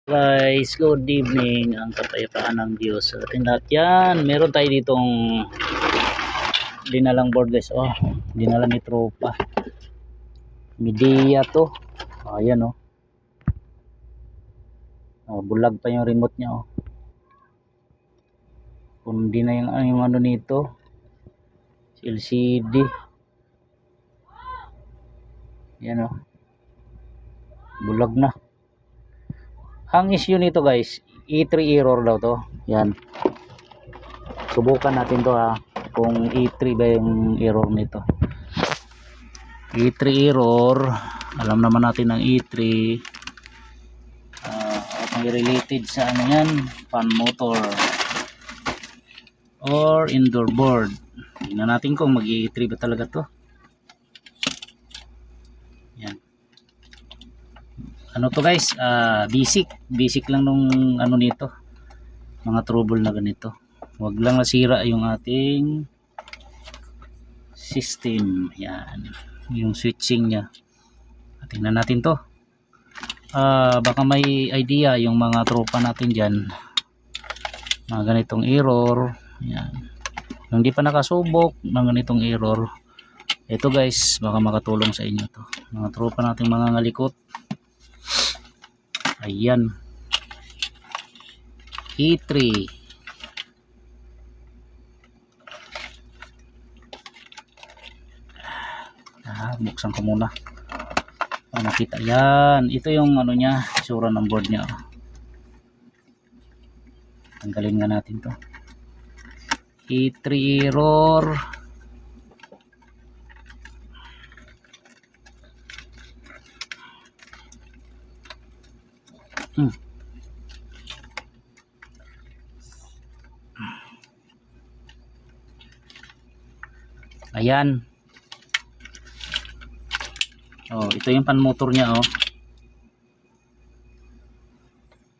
Guys, good evening. Ang kapayapaan ng Diyos sa ating lahat yan. Meron tayo ditong dinalang board guys. Oh, dinala ni tropa. Midea to. Ayan oh. Bulag pa yung remote niya oh. Kundi na yung ano nito. LCD. Yan oh. Bulag na. Ang issue nito guys, E3 error daw to. Yan. Subukan natin to ha. Kung E3 ba yung error nito. E3 error. Alam naman natin ng E3. May related sa ano yan. Fan motor. Or indoor board. Tingnan natin kung mag E3 ba talaga to. Yan. Ano to guys, basic lang nung ano nito, mga trouble na ganito. Huwag lang nasira yung ating system. Yan, yung switching nya. Tingnan natin to. Baka may idea yung mga tropa natin dyan, mga ganitong error. Yan, yung di pa nakasubok ng ganitong error, ito guys, baka makatulong sa inyo to, mga tropa nating mga ngalikot. Ayan, E3. Buksan ko muna para makita. Yan, ito yung ano nya, sura ng board nya. Tanggalin nga natin to. E3 error. Ayan. Oh, ito yung pan motor niya oh.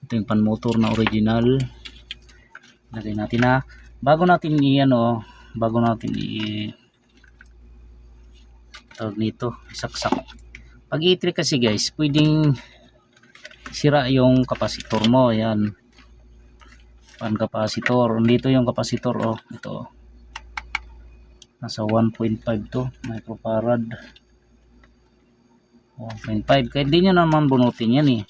Ito yung pan motor na original. Lagay natin na bago natin i-ano, bago natin tawag nito, isaksak. Pag E3 kasi guys, pwedeng sira yung kapasitor mo. Ayan. Pan kapasitor. Dito yung kapasitor oh. Ito. Nasa 1.5 to microfarad. 1.5. Kaya hindi nyo naman bunutin yan eh.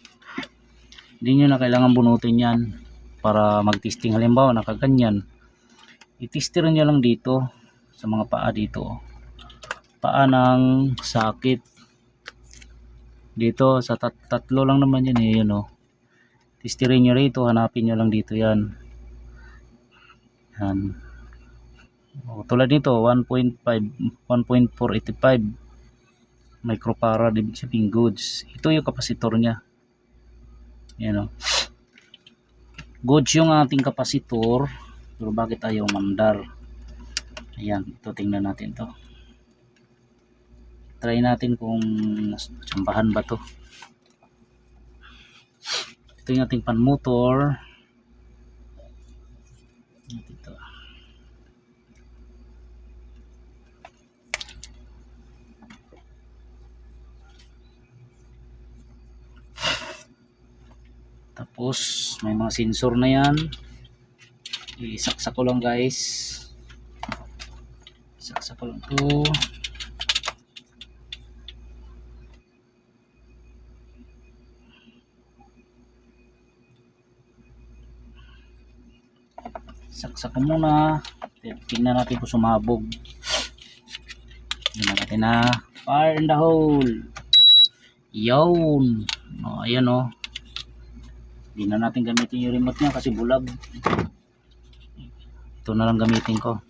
Hindi nyo na kailangan bunutin yan para mag-testing. Halimbawa nakaganyan, i-tester nyo lang dito sa mga paa dito. Paa ng sakit. Dito sa tatlo lang naman yan eh. Yun, oh. Testerin nyo rito. Hanapin nyo lang dito yan. Yan. Tulad nito 1.5 1.485 microfarad, ibig sabihin goods. Ito yung kapasitor nya. Yan o. Goods yung ating kapasitor, pero bakit ayaw mandar? Ayan, ito tingnan natin to. Try natin kung tsambahan ba to. Ito yung ating pan motor. Ito. Tapos may mga sensor na yan. Isaksak ko lang guys. Isaksak ko lang to. Saksak ko muna. Tingnan natin kung sumabog. Tingnan natin na. Fire in the hole. Yun. O, ayan o. Hindi na natin gamitin yung remote niya kasi bulag. Ito na lang gamitin ko.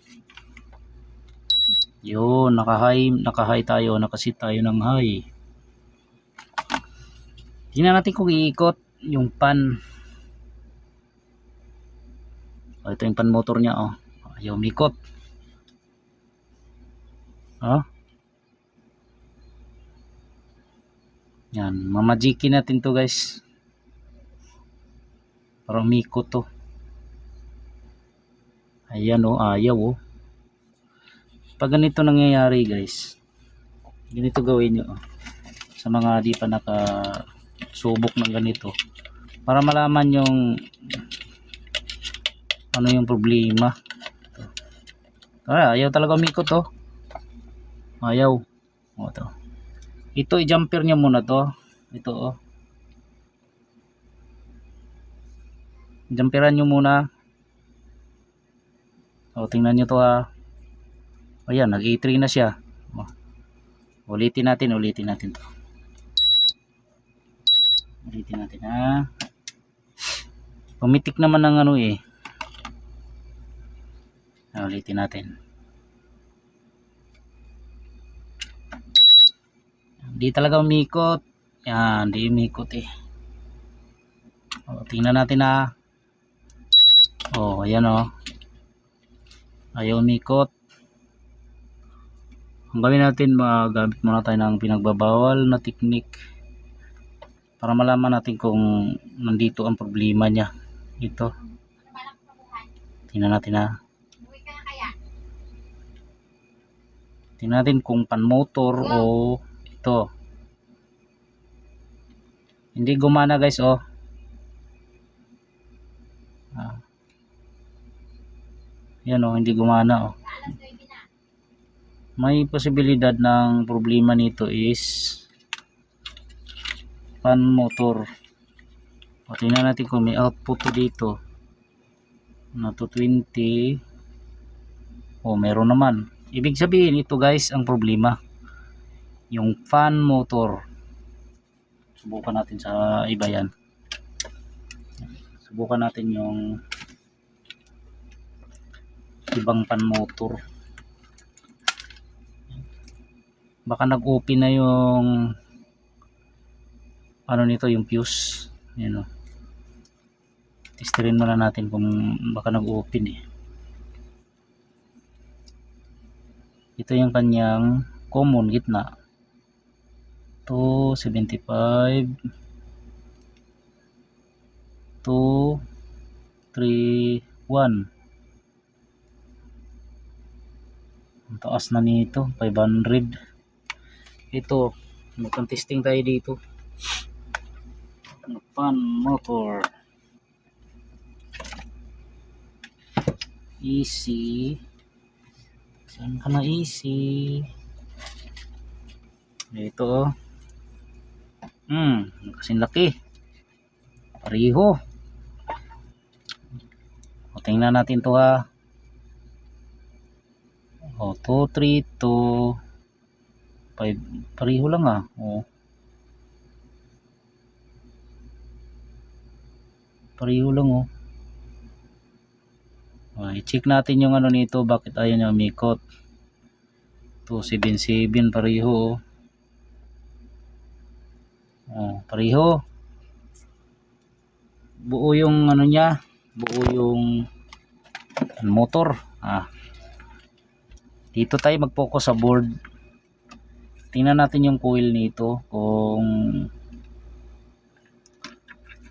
Yun, naka-high tayo, nakasit tayo ng high. Tingnan natin kung iikot yung pan. O, ito yung pan motor niya oh. Ayaw umikot. Oh. Yan, mamajikin natin to guys. Para umikot to. Ayan oh, ayaw oh. Pag ganito nangyayari guys, ganito gawin nyo oh. Sa mga di pa nakasubok ng ganito, para malaman yung ano yung problema. Ayaw talaga umikot oh. Ayaw. O to. Ito i-jumper nyo muna to. Ito oh. Jumperan nyo muna. O tingnan nyo to ha. Ayan, nag-E3 na siya. O. Ulitin natin to. Ulitin natin ha. Pumitik naman ng ano eh. Ulitin natin. Di talaga umikot. Yan, di umikot eh. O, tingnan natin ha. O, ayan o. Ayaw umikot. Ang gawin natin, magamit muna tayo ng pinagbabawal na technique para malaman natin kung nandito ang problema niya. Ito. Tingnan natin ha. Tingnan natin kung pan motor o ito. Hindi gumana guys oh. Yan oh, hindi gumana oh. May posibilidad ng problema nito is pan motor. O, tingnan natin kung may output dito na 220. O, meron naman. Ibig sabihin ito guys ang problema, yung fan motor. Subukan natin sa iba yan. Subukan natin yung ibang fan motor. Baka nag-open na yung ano nito, yung fuse. Yan o. Testerin muna natin kung baka nag-open eh. Ito yung kanyang common gitna. 275 231. Ang taas na nito, 500. Ito, mag-testing tayo dito. Fan motor. Easy. Saan ka na easy? Ito oh. Kasing laki. Pareho. O, tingnan natin to ha. O, 2, 3, 2, 5. Pareho lang ah. O. Pareho lang oh. O, i-check natin yung ano nito, bakit ayaw niya umikot. 277 pareho oh. Oh, pareho. Buo yung ano niya, buo yung motor. Dito tayo mag-focus sa board. Tingnan natin yung coil nito kung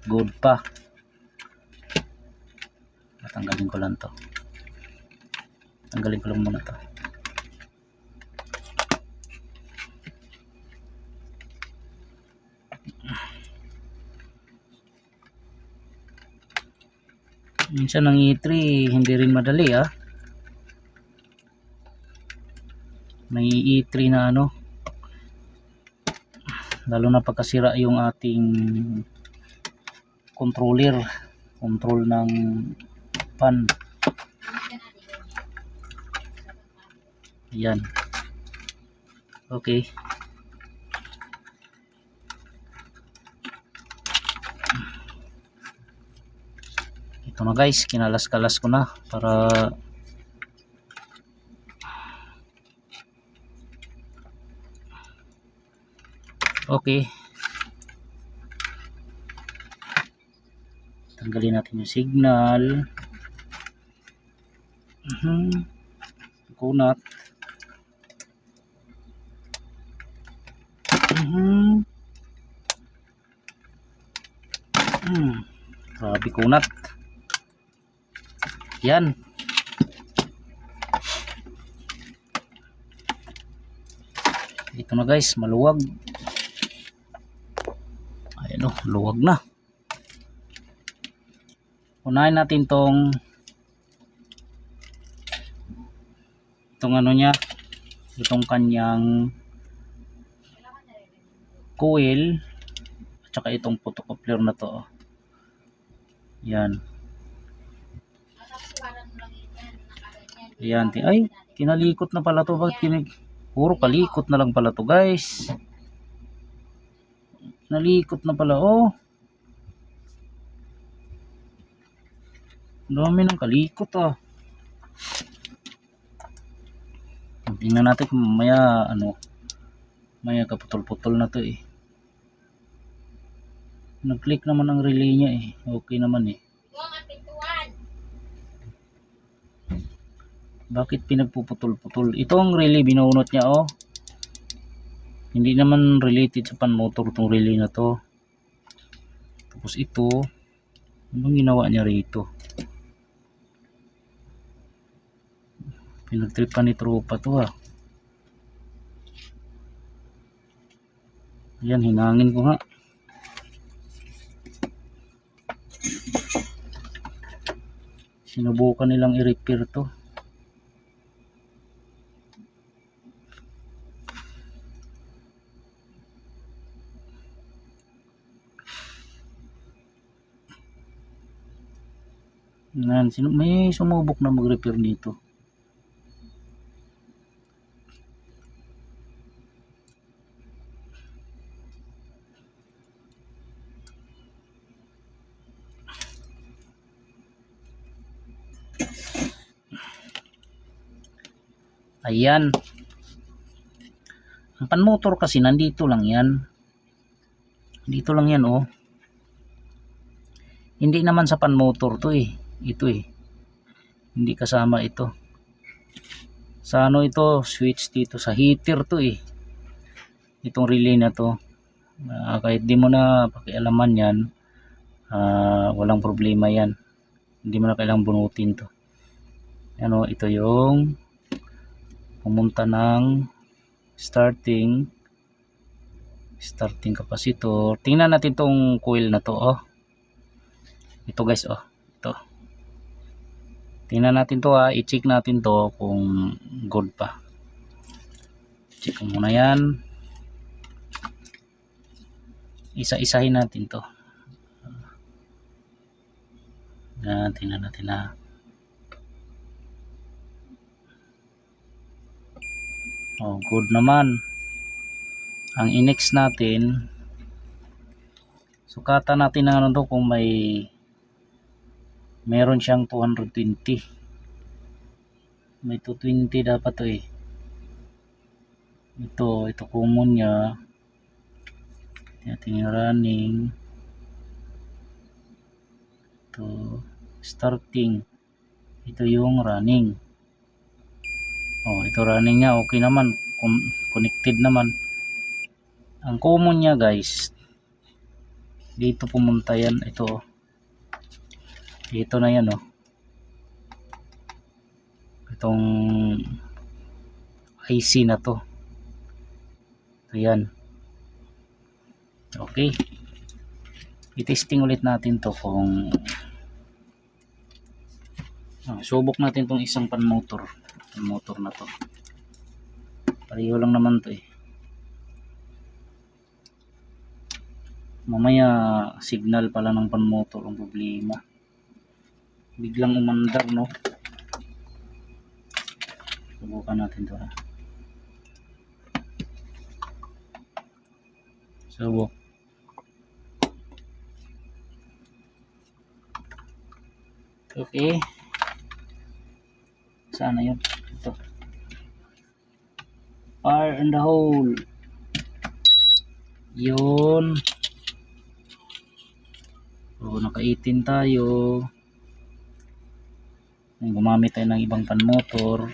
good pa. Tanggalin ko lang to. Tanggalin ko lang muna to. Minsan ang E3 hindi rin madali ah. May E3 na ano, lalo na pagkasira yung ating controller, control ng fan. Yan. Okay. Ito na guys, kinalas-kalas ko na para okay. Tanggalin natin yung signal. Kunat. Grabe kunat. Yan. Ito na guys, maluwag. Ayan o, luwag na. Unahin natin itong ano niya, itong kanyang coil at saka itong photocoupler na to. Yan. Ayan. Ay, kinalikot na pala to. Bakit puro kalikot na lang pala to, guys. Nalikot na pala, oh. Dami ng kalikot, ah. Tingnan natin kung mamaya maya kaputol-putol na to eh. Nag-click naman ang relay niya eh. Okay naman eh. Bakit pinagpuputol-putol? Ito ang relay binunot niya, oh. Hindi naman related sa pan motor tong relay na to. Tapos ito, anong ginawa niya rito? Pinagtripan ni tropa to, ah. Yan, hinangin ko nga. Sinubukan nilang i-repair to. Yan, may sumubok na mag-repair nito. Ayan. Ang pan-motor kasi nandito lang yan. Dito lang yan, oh. Hindi naman sa pan-motor to eh. Ito eh. Hindi kasama ito. Sa ano ito, switch dito sa heater to eh. Itong relay na to. Kahit di mo na pakialaman yan, walang problema yan. Hindi mo na kailangang bunutin to. Ano, ito yung pumunta ng starting capacitor. Tingnan natin tong coil na to, oh. Ito guys, oh. Ito. Tingnan natin to, ha. I-check natin to kung good pa. Check ko muna yan. Isa-isahin natin to. Yan, tingnan natin, ha. Oh, good naman. Ang i-next natin, sukatan natin na ano to kung meron siyang 220. May 220 dapat to eh. Ito common niya. Ating running. Ito starting. Ito yung running. Oh, ito running niya, okay naman, connected naman. Ang common niya guys, dito pumunta yan, ito. Dito na yan, oh. Itong IC na to. Ito yan. Okay. I-testing ulit natin to kung subok natin tong isang pan motor na to. Pareho lang naman to eh. Mamaya signal pala ng pan motor ang problema. Biglang umandar, no? Subukan natin to, ha. Subok. Okay. Sana yun. Ito. Fire in the hole. Yun. So, naka-18 tayo. Gumamit tayo ng ibang pan motor.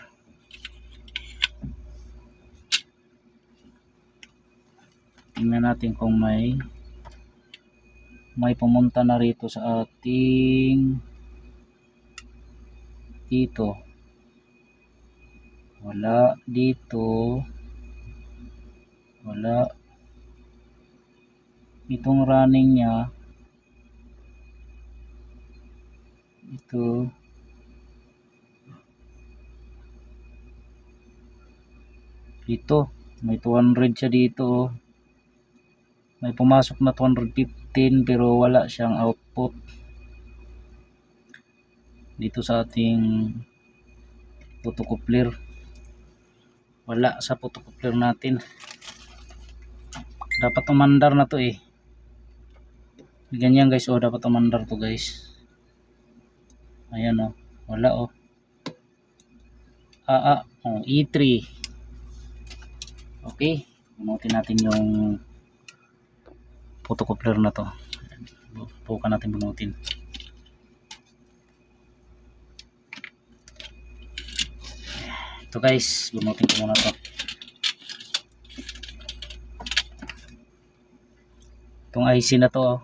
Tingnan natin kung may pumunta na rito sa ating dito. Wala dito. Wala. Itong running niya Ito. Dito. May 200 siya dito. May pumasok na 215 pero wala siyang output. Dito sa ating photocoupler. Wala sa photocoupler natin. Dapat umandar na to eh. Ganyan guys, oh, dapat umandar to guys. Ayan oh, wala oh. Oh, E3. Okay, bunutin natin yung photocoupler na to. Bukan natin bunutin. Ito guys, bunutin ko muna to. Itong IC na to oh.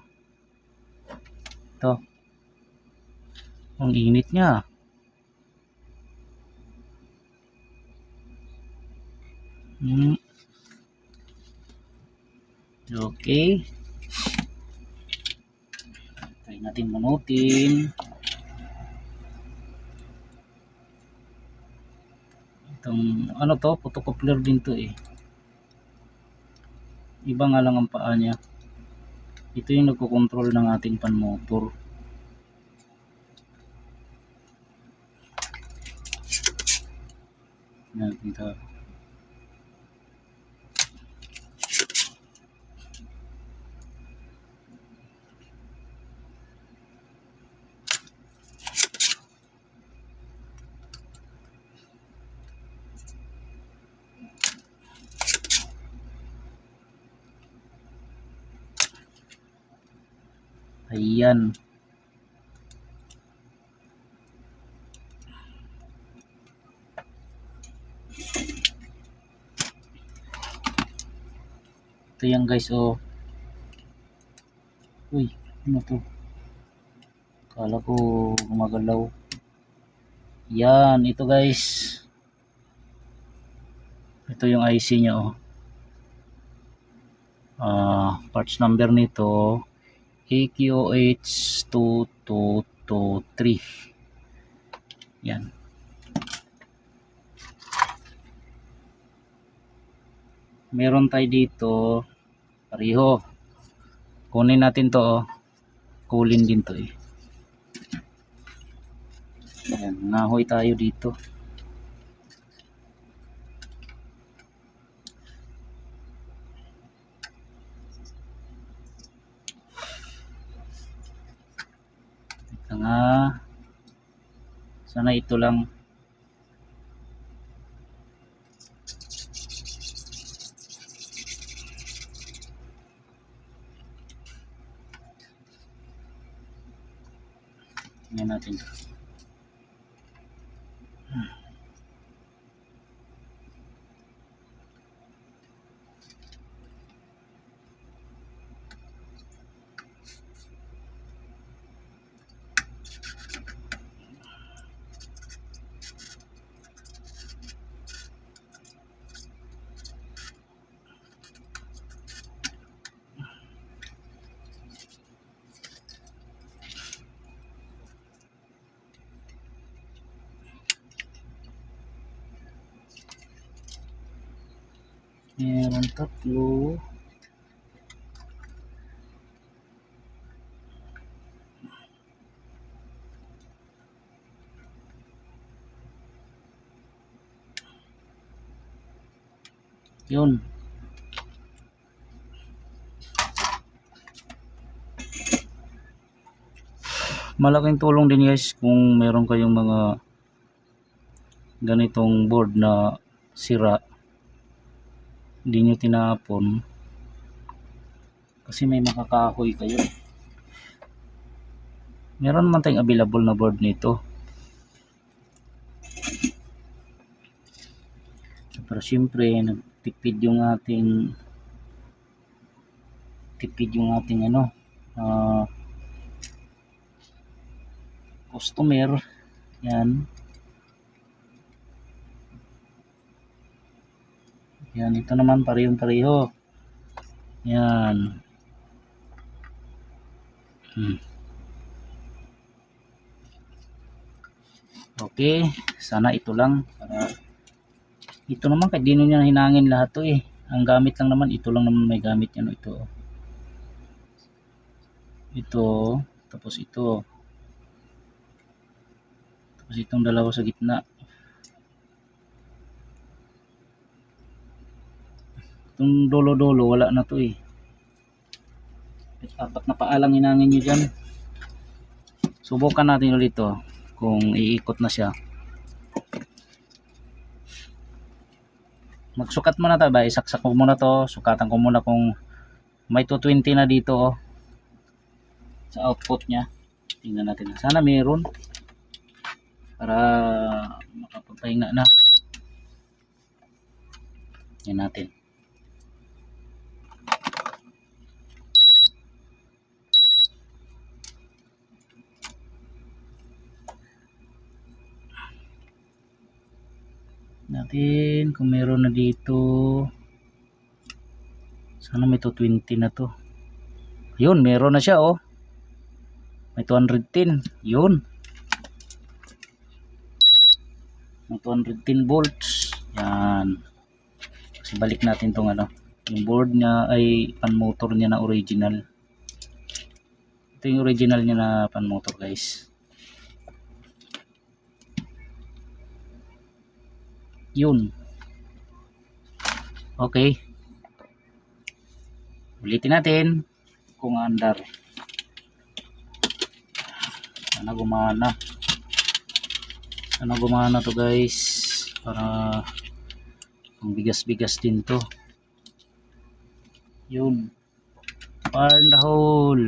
Ito. Ang init niya. Okay. Try natin bunutin. Itong ano to, photocoupler din to eh. Iba nga lang ang paa niya. Ito yung nagko-control ng ating fan motor. Ito. Ayan. Ito yan guys oh. Uy, ano to? Kala ko gumagalaw. Yan, ito guys. Ito yung IC nya oh. Parts number nito AQH2223. Yan. Meron tayo dito pareho. Kunin natin to oh. Kulin din to eh. Ayan, nahoy tayo dito. Ito nga. Sana ito lang. Tingnan natin. Meron tatlo. Yun. Malaking tulong din guys kung meron kayong mga ganitong board na sira. Hindi nyo tinapon. Kasi may makakahoy kayo. Meron naman tayong available na board nito. Pero siyempre, nagtipid yung ating ano, customer. Yan. Yan, ito naman parehong-pareho. Yan. Okay, sana ito lang para ito naman kahit di nyo hinangin lahat to eh. Ang gamit lang naman ito lang naman may gamit yan ito. Ito, tapos ito. Tapos itong dalawa sa gitna. Itong dolo-dolo wala na to eh. Apat na paalang hinangin nyo dyan. Subukan natin ulit to kung iikot na siya. Magsukat muna tayo ba? Isaksak ko muna to. Sukatan ko muna kung may 220 na dito oh. Sa output nya. Tingnan natin. Sana mayroon. Para makapagpahinga na. Yan natin. Kung meron na dito. Sana may 220 na to. Yun, meron na siya oh. May 210. Yun. May 210 volts. Yan. Kasi balik natin tong ano. Yung board niya ay pan motor niya na original. Ito yung original niya na pan motor guys. Yun. Okay. Ulitin natin kung andar. Sana gumana. Sana gumana to guys. Para pang bigas-bigas din to. Yun. Fire in the hole.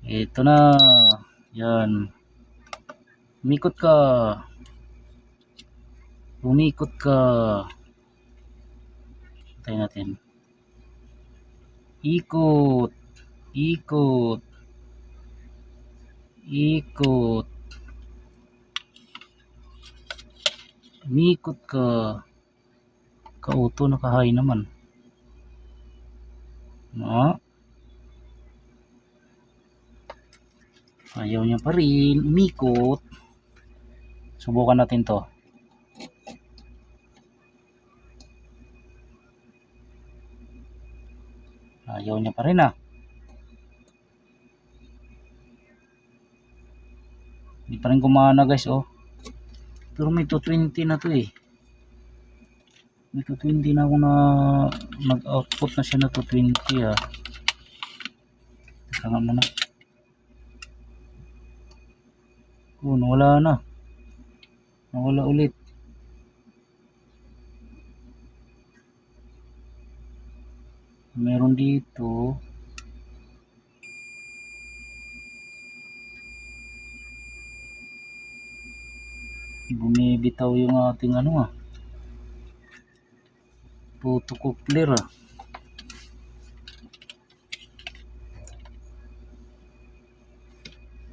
Ito na. Yan. Umikot ka. Umikot ka. Tayo natin. Ikot. Ikot. Ikot. Umikot ka. Ka-auto naka-high naman. No? Ayaw niya pa rin. Umikot. Subukan natin to. Ayaw niya pa rin ah. Hindi pa rin gumana guys oh. Pero may 220 na to eh. May 220 na ako na mag-output na siya na 220 ah. Teka nga muna. Oh, nawala na. Nawala ulit. Meron dito. Bumibitaw yung ating ano ah. Photocoupler ah.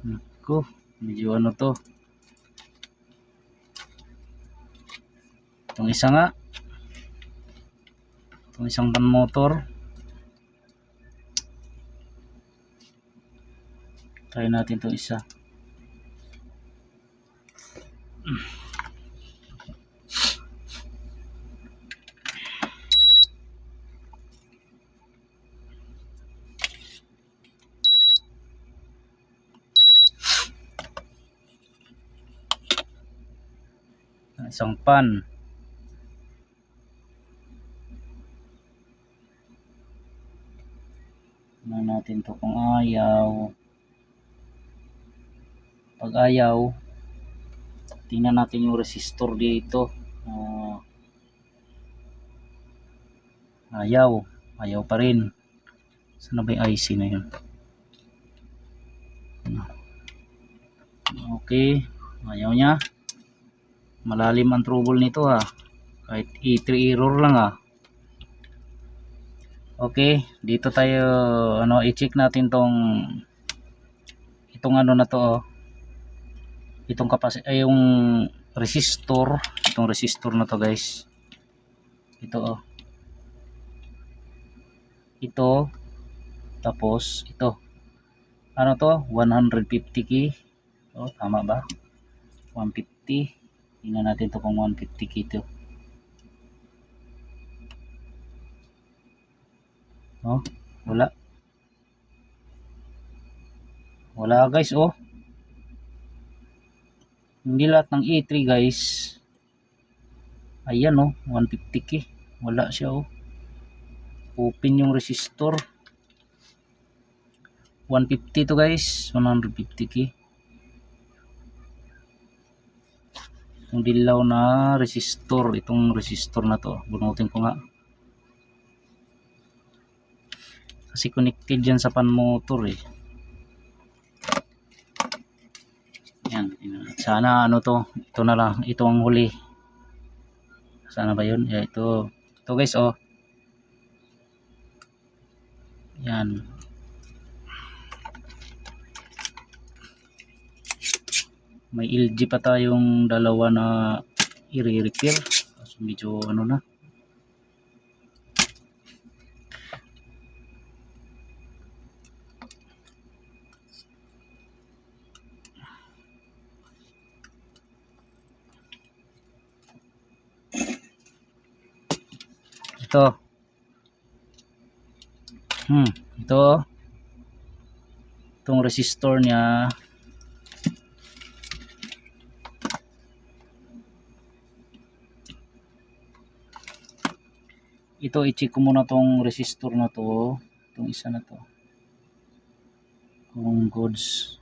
Nako, medyo ano to. Itong isa nga. Itong isang pan motor. Try natin itong isa. Isang pan. Tingnan natin to kung ayaw. Pag ayaw, tingnan natin yung resistor dito. Ayaw. Ayaw pa rin. Saan na ba yung IC na yun? Okay. Ayaw niya. Malalim ang trouble nito ha. Kahit E3 error lang ha. Okay, dito tayo ano i-check natin itong ano na to oh. Itong yung resistor, itong resistor na to guys. Ito oh. Ito tapos ito. Ano to? 150 key. Oh, tama ba? 150. Tingnan natin to kung 150 kito. Oh, wala. Wala guys, oh. Hindi lahat ng E3 guys. Ayan oh, 150k. Wala siya oh. Open yung resistor. 150 to guys, 150k. Yung dilaw na resistor, itong resistor na to, bunutin ko nga. Kasi connected yan sa pan motor eh. Yan, sana ano to, ito na lang, ito ang huli. Sana ba yun? Yeah, ito guys oh. Yan. May LG pa tayong dalawa na i-repair. So medyo ano na. Ito. Ito. Itong resistor niya. Ito, i-check ko muna tong resistor na to. Itong isa na to. Kung goods.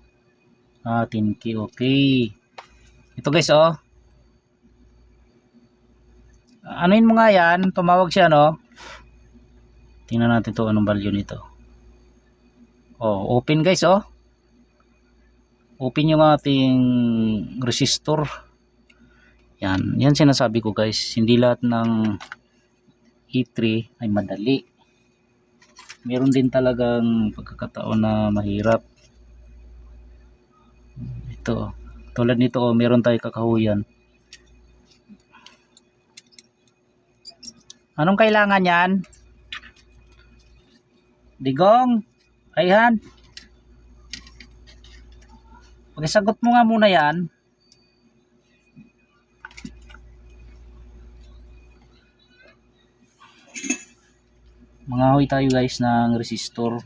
10k. Okay. Ito guys, oh. Anuin mo nga yan. Tumawag siya, no? Tingnan natin to anong value nito. Oh, open guys, oh. Open yung ating resistor. Yan. Yan sinasabi ko guys. Hindi lahat ng E3 ay madali. Meron din talagang pagkakataon na mahirap. Ito. Tulad nito, oh, meron tayo kakahuyan. Anong kailangan yan? Digong? Ayhan? Pakisagot mo nga muna yan. Mangahoy tayo guys ng resistor.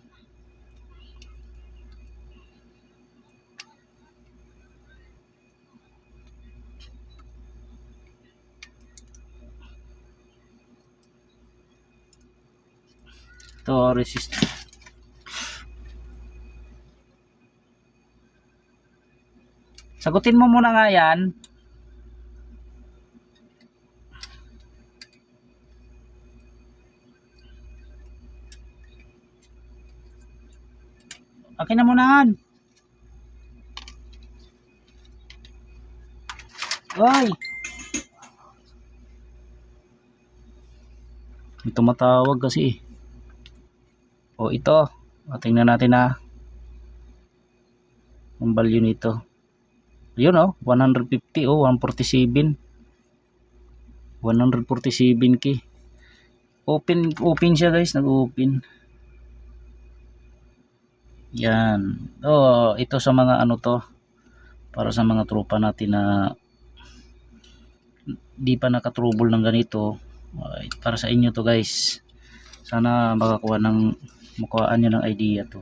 Ito resistor. Sagutin mo muna nga yan. Akin na muna. Oy. May tumatawag kasi. O ito. Tingnan natin na. Ang value nito. Yun oh. 150 oh. 147. 147k. Open siya guys. Nag-open. Yan. Oh, ito sa mga ano to. Para sa mga tropa natin na di pa nakatrouble ng ganito. Para sa inyo to guys. Sana makuhaan nyo ng idea to.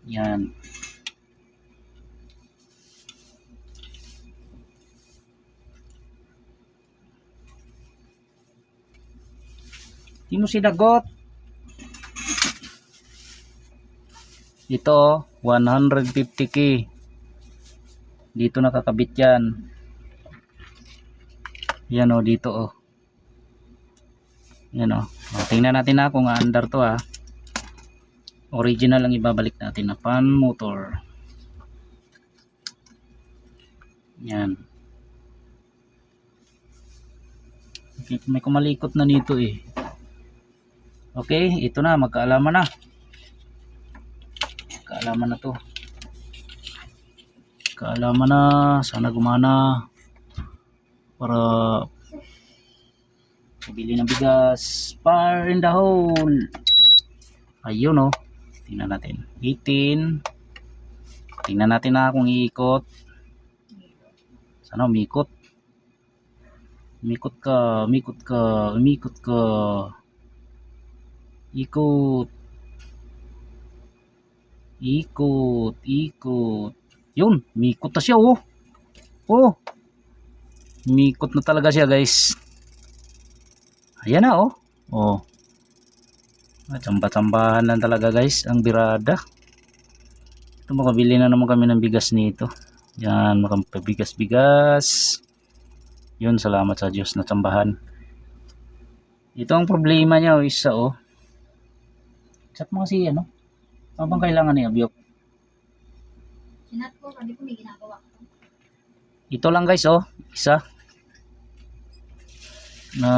Yan. Di mo sinagot. Ito 150k. Dito nakakabit yan. Yan o, dito o. Yan o. Tingnan natin na kung under to ha. Original ang ibabalik natin na fan motor. Yan. Okay, may kumalikot na nito eh. Okay, ito na, magkaalaman na. Kaalaman na to. Kaalaman na, sana gumana para bili ng bigas. Fire in the hole. Ayun oh. Tingnan natin. 18. Tingnan natin na kung iikot. Sana umikot. Umikot ka, umikot ka, umikot ka. Ikot. Ikot, ikot. Yun, umikot na siya oh. Oh. Umikot na talaga siya guys. Ayan na oh. Oh. Tsamba-tsambahan lang talaga guys ang birada. Ito, makabili na naman kami ng bigas nito. Yan, makapabigas-bigas. Yun, salamat sa Diyos na tsambahan. Ito ang problema niya, isa oh. Chat mo kasi ano? Ano bang kailangan ni Abyok? Sinat ko, sabi ko may ginagawa ko. Ito lang guys oh, isa. Na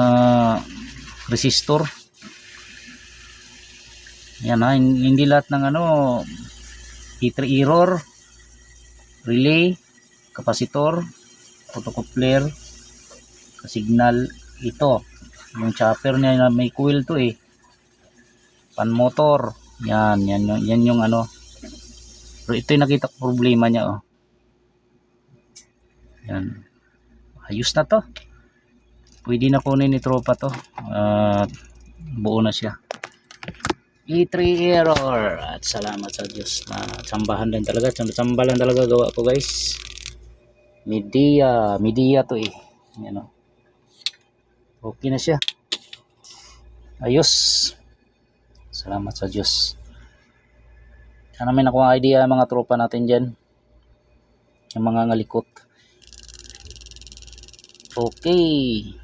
resistor. Yan ha, hindi lahat ng ano, heater error, relay, kapasitor, photocoupler, signal. Ito yung chopper niya na may coil to eh, pan motor. Yan yung ano. Pero ito yung nakita ko problema niya oh. Yan, ayos na to, pwede na kunin ni tropa to. Buo na siya. E3 error, at salamat sa Diyos na tsambahan din talaga, tsamba lang talaga gawa ko guys. Media to eh. Yan o, okay na siya, ayos, salamat sa Diyos. Sana may nakuha idea mga tropa natin dyan, yung mga ngalikot. Okay.